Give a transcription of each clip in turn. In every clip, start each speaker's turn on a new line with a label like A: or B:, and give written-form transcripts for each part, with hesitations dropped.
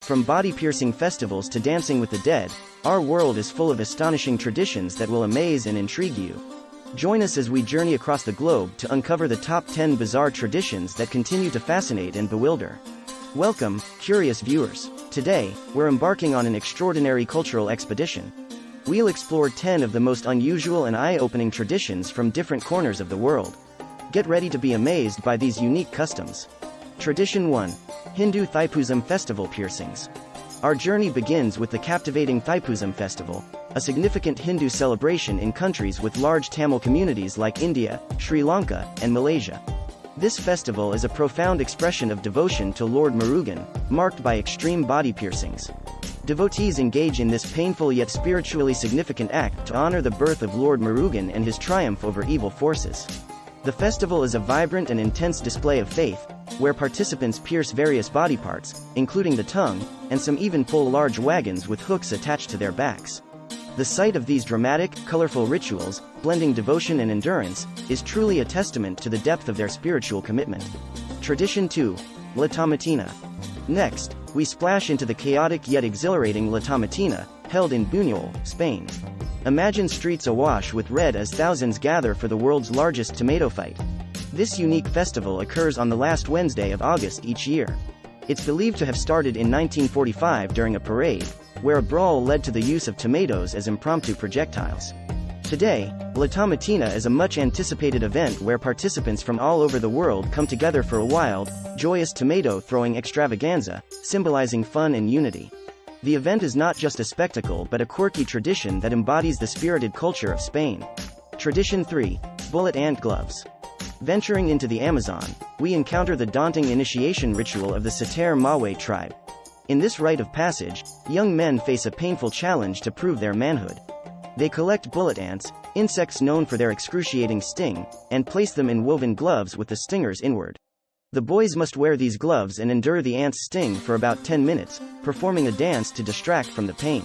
A: From body-piercing festivals to dancing with the dead, our world is full of astonishing traditions that will amaze and intrigue you. Join us as we journey across the globe to uncover the top 10 bizarre traditions that continue to fascinate and bewilder. Welcome, curious viewers. Today, we're embarking on an extraordinary cultural expedition. We'll explore 10 of the most unusual and eye-opening traditions from different corners of the world. Get ready to be amazed by these unique customs. Tradition 1. Hindu Thaipusam Festival Piercings. Our journey begins with the captivating Thaipusam Festival, a significant Hindu celebration in countries with large Tamil communities like India, Sri Lanka, and Malaysia. This festival is a profound expression of devotion to Lord Murugan, marked by extreme body piercings. Devotees engage in this painful yet spiritually significant act to honor the birth of Lord Murugan and his triumph over evil forces. The festival is a vibrant and intense display of faith, where participants pierce various body parts, including the tongue, and some even pull large wagons with hooks attached to their backs. The sight of these dramatic, colorful rituals, blending devotion and endurance, is truly a testament to the depth of their spiritual commitment. Tradition 2. La Tomatina. Next, we splash into the chaotic yet exhilarating La Tomatina, held in Buñol, Spain. Imagine streets awash with red as thousands gather for the world's largest tomato fight. This unique festival occurs on the last Wednesday of August each year. It's believed to have started in 1945 during a parade, where a brawl led to the use of tomatoes as impromptu projectiles. Today, La Tomatina is a much-anticipated event where participants from all over the world come together for a wild, joyous tomato-throwing extravaganza, symbolizing fun and unity. The event is not just a spectacle but a quirky tradition that embodies the spirited culture of Spain. Tradition 3. Bullet Ant Gloves. Venturing into the Amazon, we encounter the daunting initiation ritual of the Sater Mawe tribe. In this rite of passage, young men face a painful challenge to prove their manhood. They collect bullet ants, insects known for their excruciating sting, and place them in woven gloves with the stingers inward. The boys must wear these gloves and endure the ant's sting for about 10 minutes, performing a dance to distract from the pain.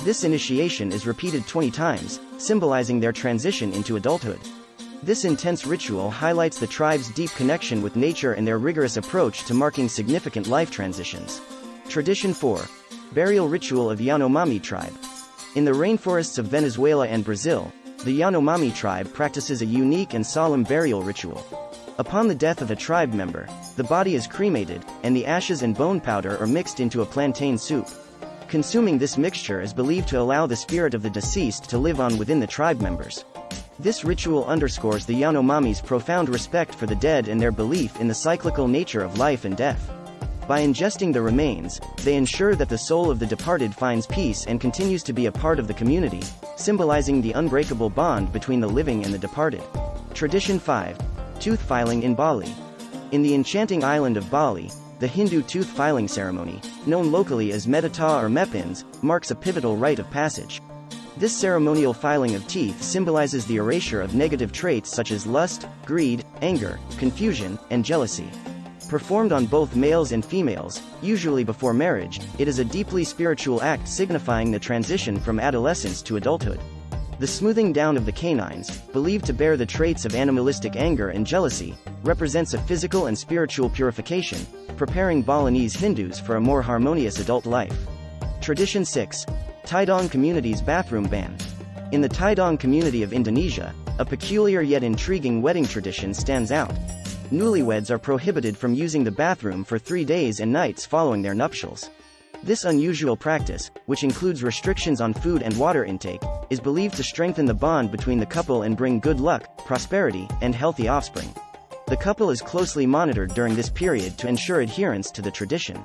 A: This initiation is repeated 20 times, symbolizing their transition into adulthood. This intense ritual highlights the tribe's deep connection with nature and their rigorous approach to marking significant life transitions. Tradition 4. Burial Ritual of Yanomami Tribe. In the rainforests of Venezuela and Brazil, the Yanomami tribe practices a unique and solemn burial ritual. Upon the death of a tribe member, the body is cremated, and the ashes and bone powder are mixed into a plantain soup. Consuming this mixture is believed to allow the spirit of the deceased to live on within the tribe members. This ritual underscores the Yanomami's profound respect for the dead and their belief in the cyclical nature of life and death. By ingesting the remains, they ensure that the soul of the departed finds peace and continues to be a part of the community, symbolizing the unbreakable bond between the living and the departed. Tradition 5. Tooth Filing in Bali. In the enchanting island of Bali, the Hindu tooth filing ceremony, known locally as Medita or Mepins, marks a pivotal rite of passage. This ceremonial filing of teeth symbolizes the erasure of negative traits such as lust, greed, anger, confusion, and jealousy. Performed on both males and females, usually before marriage, it is a deeply spiritual act signifying the transition from adolescence to adulthood. The smoothing down of the canines, believed to bear the traits of animalistic anger and jealousy, represents a physical and spiritual purification, preparing Balinese Hindus for a more harmonious adult life. Tradition 6. Taong Community's Bathroom Ban. In the Taong community of Indonesia, a peculiar yet intriguing wedding tradition stands out. Newlyweds are prohibited from using the bathroom for 3 days and nights following their nuptials. This unusual practice, which includes restrictions on food and water intake, is believed to strengthen the bond between the couple and bring good luck, prosperity, and healthy offspring. The couple is closely monitored during this period to ensure adherence to the tradition.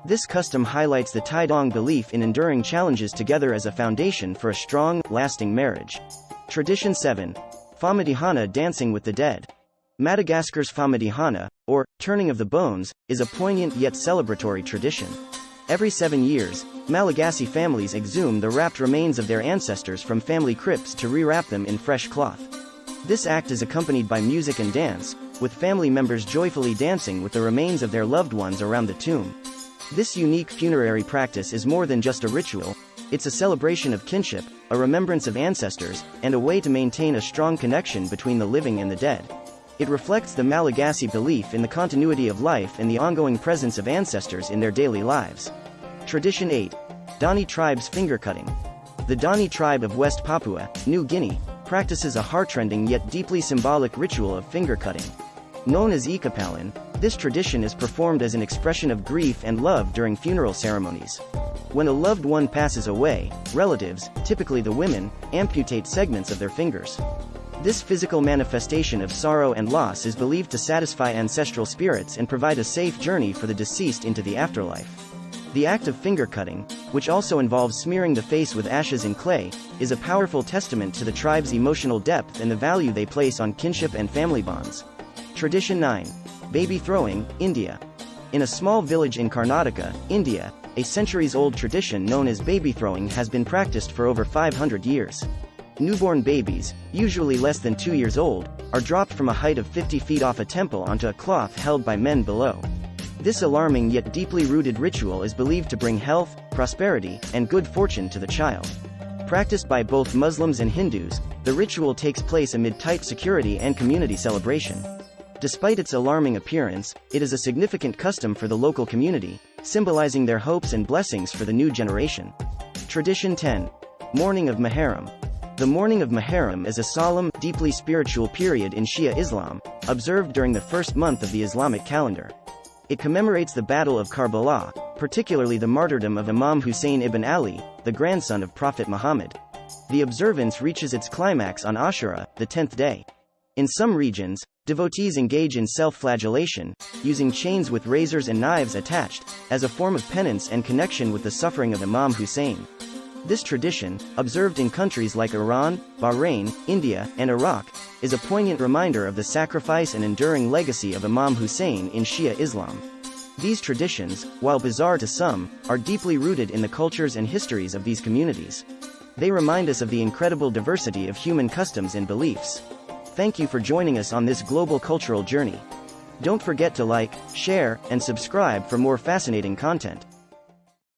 A: This custom highlights the Taong belief in enduring challenges together as a foundation for a strong, lasting marriage. Tradition 7. Famadihana Dancing with the Dead. Madagascar's Famadihana, or turning of the bones, is a poignant yet celebratory tradition. Every 7 years, Malagasy families exhume the wrapped remains of their ancestors from family crypts to rewrap them in fresh cloth. This act is accompanied by music and dance, with family members joyfully dancing with the remains of their loved ones around the tomb. This unique funerary practice is more than just a ritual, it's a celebration of kinship, a remembrance of ancestors, and a way to maintain a strong connection between the living and the dead. It reflects the Malagasy belief in the continuity of life and the ongoing presence of ancestors in their daily lives. Tradition 8. Dani Tribe's Finger Cutting. The Dani tribe of West Papua, New Guinea, practices a heartrending yet deeply symbolic ritual of finger cutting. Known as ikapalan, this tradition is performed as an expression of grief and love during funeral ceremonies. When a loved one passes away, relatives, typically the women, amputate segments of their fingers. This physical manifestation of sorrow and loss is believed to satisfy ancestral spirits and provide a safe journey for the deceased into the afterlife. The act of finger cutting, which also involves smearing the face with ashes and clay, is a powerful testament to the tribe's emotional depth and the value they place on kinship and family bonds. Tradition 9. Baby Throwing, India. In a small village in Karnataka, India, a centuries-old tradition known as baby throwing has been practiced for over 500 years. Newborn babies, usually less than 2 years old, are dropped from a height of 50 feet off a temple onto a cloth held by men below. This alarming yet deeply rooted ritual is believed to bring health, prosperity, and good fortune to the child. Practiced by both Muslims and Hindus, the ritual takes place amid tight security and community celebration. Despite its alarming appearance, it is a significant custom for the local community, symbolizing their hopes and blessings for the new generation. Tradition 10. Morning of Maharam. The morning of Maharam is a solemn, deeply spiritual period in Shia Islam, observed during the first month of the Islamic calendar. It commemorates the Battle of Karbala, particularly the martyrdom of Imam Hussein ibn Ali, the grandson of Prophet Muhammad. The observance reaches its climax on Ashura, the 10th day. In some regions, devotees engage in self-flagellation, using chains with razors and knives attached, as a form of penance and connection with the suffering of Imam Hussein. This tradition, observed in countries like Iran, Bahrain, India, and Iraq, is a poignant reminder of the sacrifice and enduring legacy of Imam Hussein in Shia Islam. These traditions, while bizarre to some, are deeply rooted in the cultures and histories of these communities. They remind us of the incredible diversity of human customs and beliefs. Thank you for joining us on this global cultural journey. Don't forget to like, share, and subscribe for more fascinating content.